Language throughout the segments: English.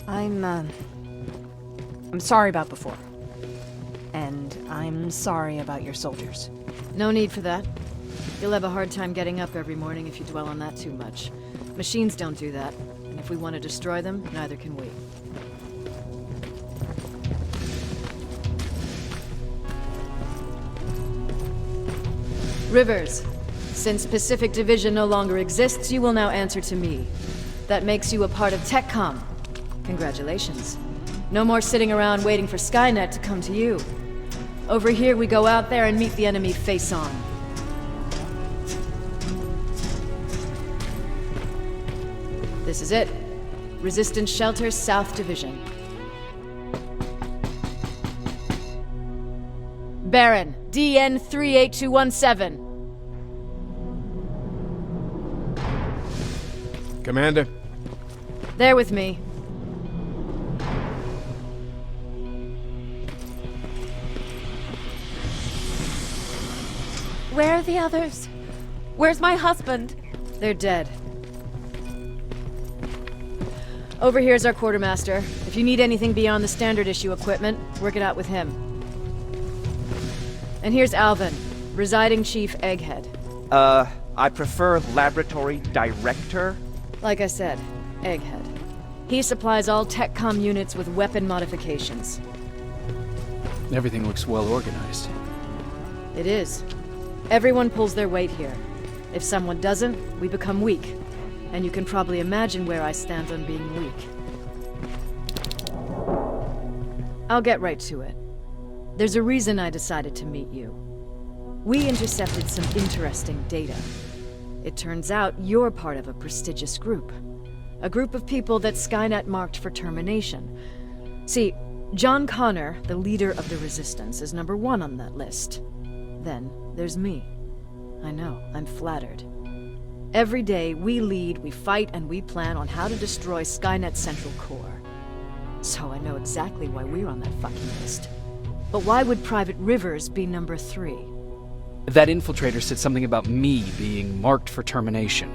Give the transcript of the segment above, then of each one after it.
I'm sorry about before. And I'm sorry about your soldiers. No need for that. You'll have a hard time getting up every morning if you dwell on that too much. Machines don't do that, and if we want to destroy them, neither can we. Rivers, since Pacific Division no longer exists, you will now answer to me. That makes you a part of TechCom. Congratulations. No more sitting around waiting for Skynet to come to you. Over here, we go out there and meet the enemy face-on. This is it. Resistance Shelter, South Division. Baron, DN 38217. Commander. There with me. Where are the others? Where's my husband? They're dead. Over here's our quartermaster. If you need anything beyond the standard issue equipment, work it out with him. And here's Alvin, residing chief Egghead. I prefer laboratory director. Like I said, Egghead. He supplies all TechCom units with weapon modifications. Everything looks well organized. It is. Everyone pulls their weight here. If someone doesn't, we become weak. And you can probably imagine where I stand on being weak. I'll get right to it. There's a reason I decided to meet you. We intercepted some interesting data. It turns out you're part of a prestigious group. A group of people that Skynet marked for termination. See, John Connor, the leader of the Resistance, is number 1 on that list. Then there's me. I know, I'm flattered. Every day, we lead, we fight, and we plan on how to destroy Skynet's central core. So I know exactly why we're on that fucking list. But why would Private Rivers be number 3? That infiltrator said something about me being marked for termination.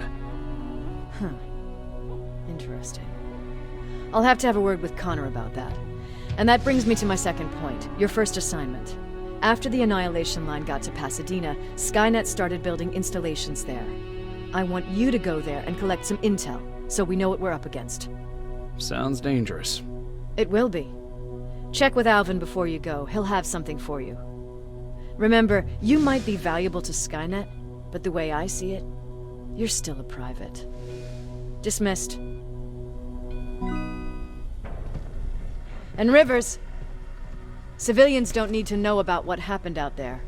Huh. Interesting. I'll have to have a word with Connor about that. And that brings me to my second point, your first assignment. After the Annihilation Line got to Pasadena, Skynet started building installations there. I want you to go there and collect some intel, so we know what we're up against. Sounds dangerous. It will be. Check with Alvin before you go. He'll have something for you. Remember, you might be valuable to Skynet, but the way I see it, you're still a private. Dismissed. And Rivers, civilians don't need to know about what happened out there.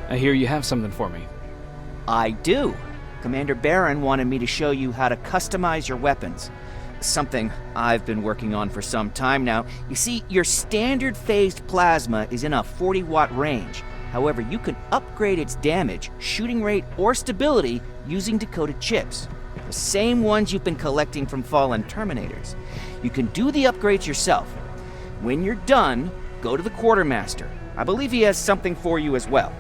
I hear you have something for me. I do. Commander Baron wanted me to show you how to customize your weapons. Something I've been working on for some time now. You see, your standard phased plasma is in a 40-watt range. However, you can upgrade its damage, shooting rate, or stability using decoded chips. The same ones you've been collecting from fallen Terminators. You can do the upgrades yourself. When you're done, go to the quartermaster. I believe he has something for you as well.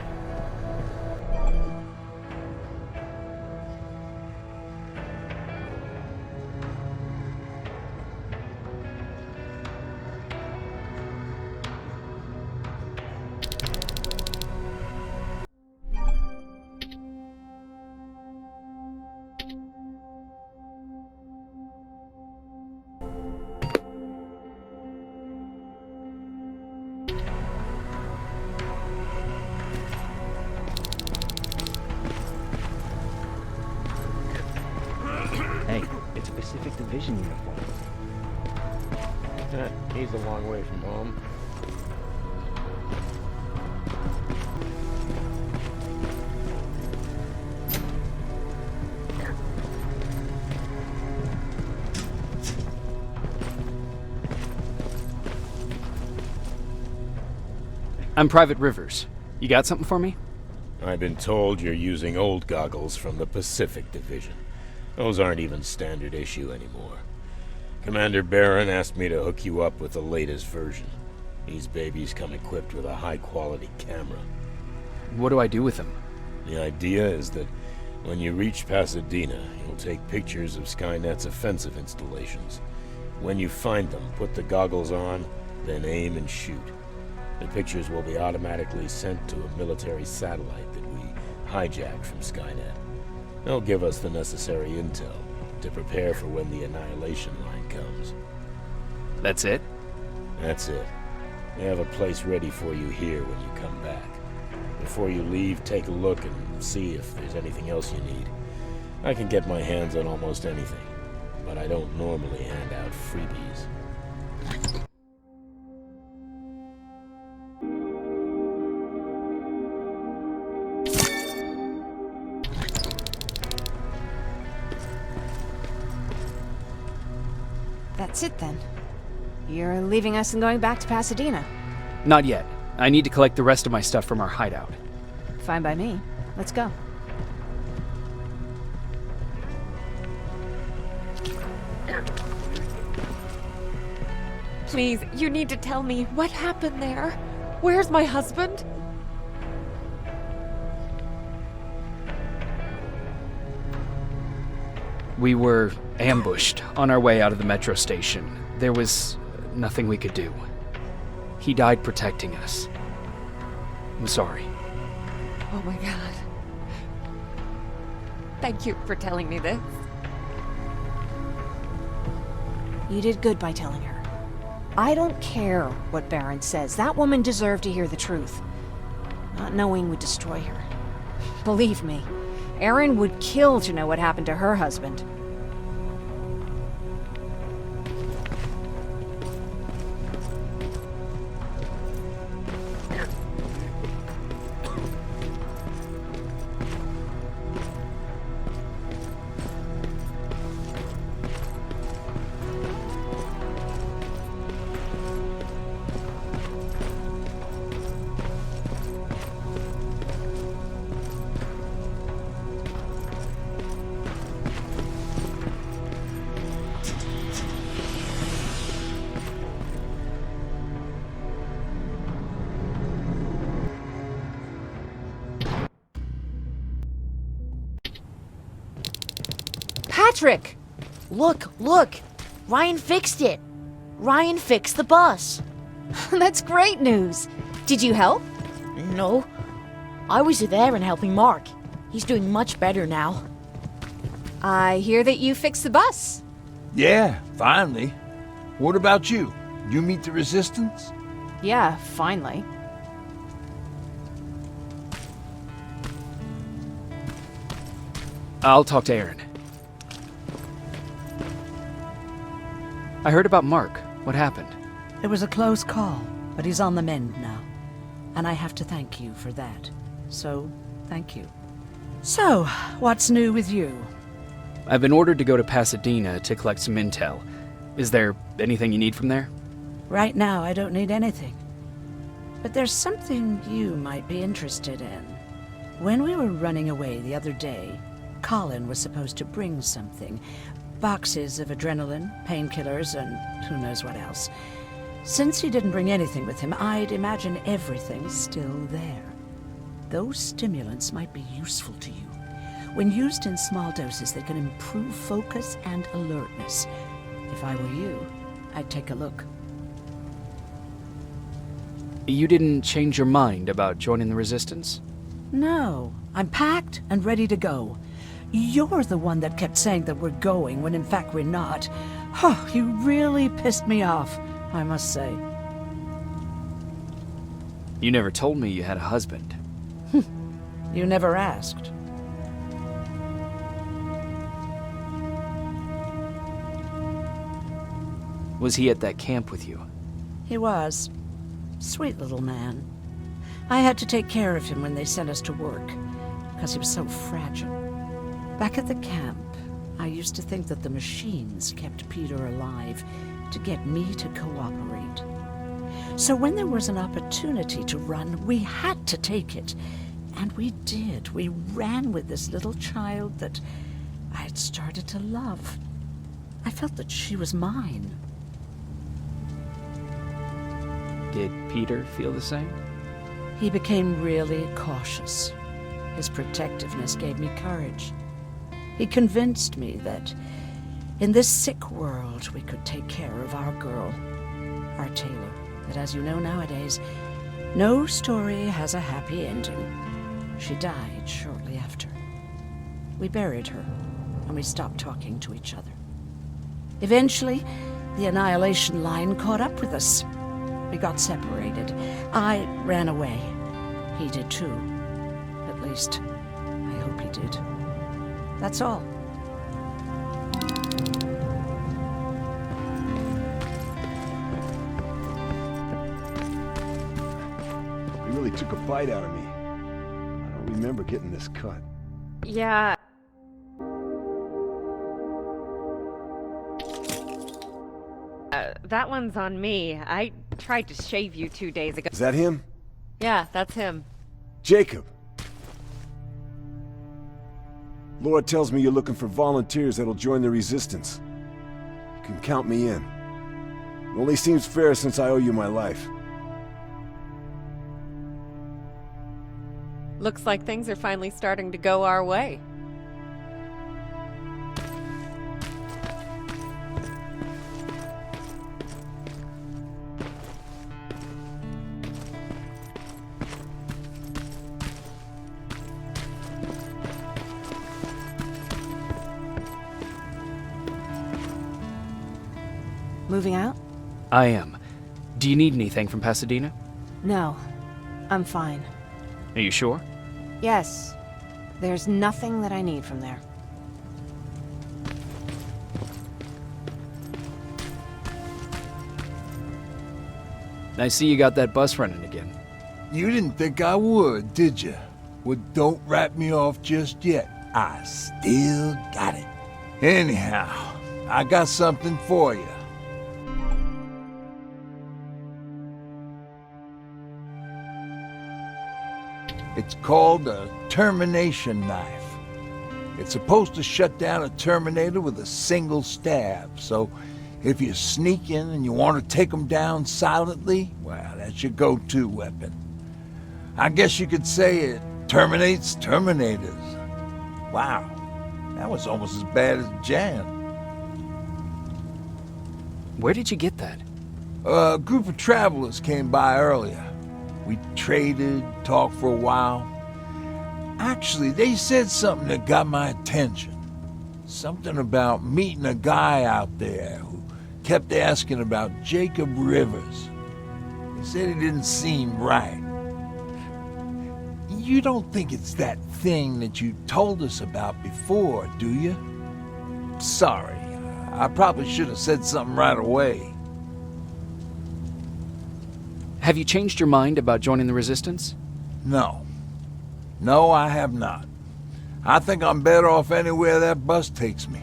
Hey, it's a Pacific Division uniform. He's a long way from home. I'm Private Rivers. You got something for me? I've been told you're using old goggles from the Pacific Division. Those aren't even standard issue anymore. Commander Barron asked me to hook you up with the latest version. These babies come equipped with a high-quality camera. What do I do with them? The idea is that when you reach Pasadena, you'll take pictures of Skynet's offensive installations. When you find them, put the goggles on, then aim and shoot. The pictures will be automatically sent to a military satellite that we hijacked from Skynet. They'll give us the necessary intel to prepare for when the annihilation line comes. That's it? That's it. We have a place ready for you here when you come back. Before you leave, take a look and see if there's anything else you need. I can get my hands on almost anything, but I don't normally hand out freebies. That's it then. You're leaving us and going back to Pasadena. Not yet. I need to collect the rest of my stuff from our hideout. Fine by me. Let's go. Please, you need to tell me what happened there. Where's my husband? We were ambushed on our way out of the metro station. There was nothing we could do. He died protecting us. I'm sorry. Oh my god. Thank you for telling me this. You did good by telling her. I don't care what Barron says. That woman deserved to hear the truth. Not knowing would destroy her. Believe me, Erin would kill to know what happened to her husband. Patrick! Look! Ryan fixed it! Ryan fixed the bus! That's great news. Did you help? No. I was there and helping Mark. He's doing much better now. I hear that you fixed the bus. Yeah, finally. What about you? You meet the resistance? Yeah, finally. I'll talk to Erin. I heard about Mark. What happened? It was a close call, but he's on the mend now. And I have to thank you for that. So, thank you. So, what's new with you? I've been ordered to go to Pasadena to collect some intel. Is there anything you need from there? Right now, I don't need anything. But there's something you might be interested in. When we were running away the other day, Colin was supposed to bring something. Boxes of adrenaline, painkillers, and who knows what else. Since he didn't bring anything with him, I'd imagine everything's still there. Those stimulants might be useful to you. When used in small doses, they can improve focus and alertness. If I were you, I'd take a look. You didn't change your mind about joining the Resistance? No, I'm packed and ready to go. You're the one that kept saying that we're going when in fact we're not. Oh, you really pissed me off, I must say. You never told me you had a husband. You never asked. Was he at that camp with you? He was. Sweet little man. I had to take care of him when they sent us to work, because he was so fragile. Back at the camp, I used to think that the machines kept Peter alive to get me to cooperate. So when there was an opportunity to run, we had to take it. And we did. We ran with this little child that I had started to love. I felt that she was mine. Did Peter feel the same? He became really cautious. His protectiveness gave me courage. He convinced me that in this sick world we could take care of our girl, our Taylor. But as you know nowadays, no story has a happy ending. She died shortly after. We buried her, and we stopped talking to each other. Eventually, the Annihilation Line caught up with us. We got separated. I ran away. He did too. At least, I hope he did. That's all. You really took a bite out of me. I don't remember getting this cut. Yeah. That one's on me. I tried to shave you 2 days ago. Is that him? Yeah, that's him. Jacob! Laura tells me you're looking for volunteers that'll join the Resistance. You can count me in. It only seems fair since I owe you my life. Looks like things are finally starting to go our way. Moving out? I am. Do you need anything from Pasadena? No. I'm fine. Are you sure? Yes. There's nothing that I need from there. I see you got that bus running again. You didn't think I would, did you? Well, don't wrap me off just yet. I still got it. Anyhow, I got something for you. It's called a termination knife. It's supposed to shut down a Terminator with a single stab, so if you sneak in and you want to take them down silently, well, that's your go-to weapon. I guess you could say it terminates Terminators. Wow, that was almost as bad as Jan. Where did you get that? A group of travelers came by earlier. We traded, talked for a while. Actually, they said something that got my attention. Something about meeting a guy out there who kept asking about Jacob Rivers. They said he didn't seem right. You don't think it's that thing that you told us about before, do you? Sorry, I probably should have said something right away. Have you changed your mind about joining the Resistance? No. No, I have not. I think I'm better off anywhere that bus takes me.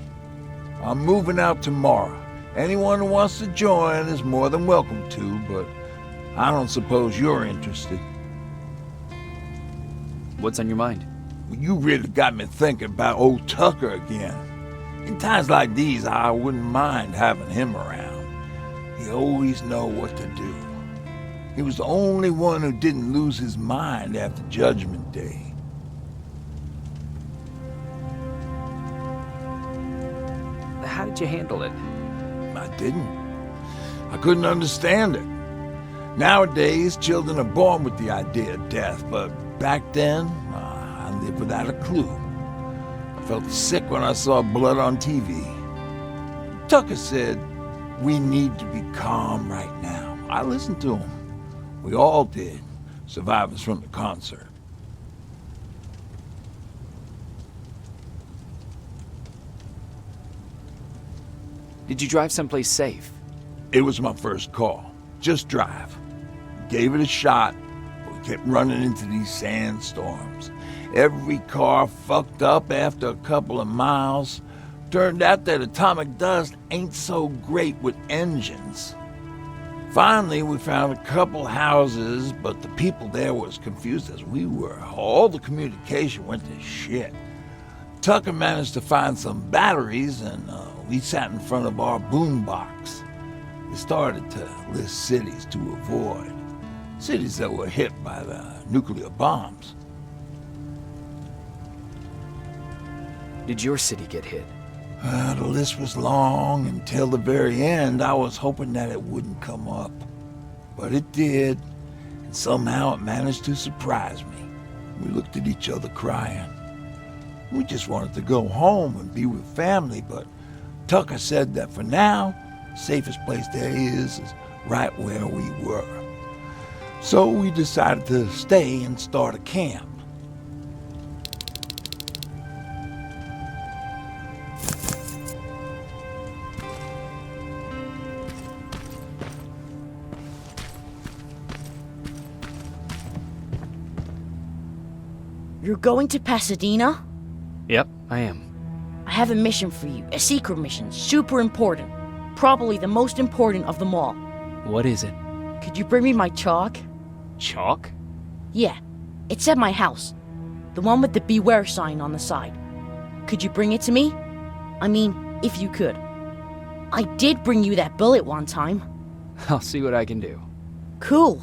I'm moving out tomorrow. Anyone who wants to join is more than welcome to, but I don't suppose you're interested. What's on your mind? You really got me thinking about old Tucker again. In times like these, I wouldn't mind having him around. He always know what to do. He was the only one who didn't lose his mind after Judgment Day. How did you handle it? I didn't. I couldn't understand it. Nowadays, children are born with the idea of death, but back then, I lived without a clue. I felt sick when I saw blood on TV. Tucker said, "We need to be calm right now." I listened to him. We all did, survivors from the concert. Did you drive someplace safe? It was my first call. Just drive. Gave it a shot, but we kept running into these sandstorms. Every car fucked up after a couple of miles. Turned out that atomic dust ain't so great with engines. Finally, we found a couple houses, but the people there were as confused as we were. All the communication went to shit. Tucker managed to find some batteries, and we sat in front of our boombox. We started to list cities to avoid. Cities that were hit by the nuclear bombs. Did your city get hit? The list was long. Until the very end, I was hoping that it wouldn't come up. But it did, and somehow it managed to surprise me. We looked at each other crying. We just wanted to go home and be with family, but Tucker said that for now, the safest place there is right where we were. So we decided to stay and start a camp. You're going to Pasadena? Yep, I am. I have a mission for you. A secret mission. Super important. Probably the most important of them all. What is it? Could you bring me my chalk? Chalk? Yeah. It's at my house. The one with the beware sign on the side. Could you bring it to me? I mean, if you could. I did bring you that bullet one time. I'll see what I can do. Cool.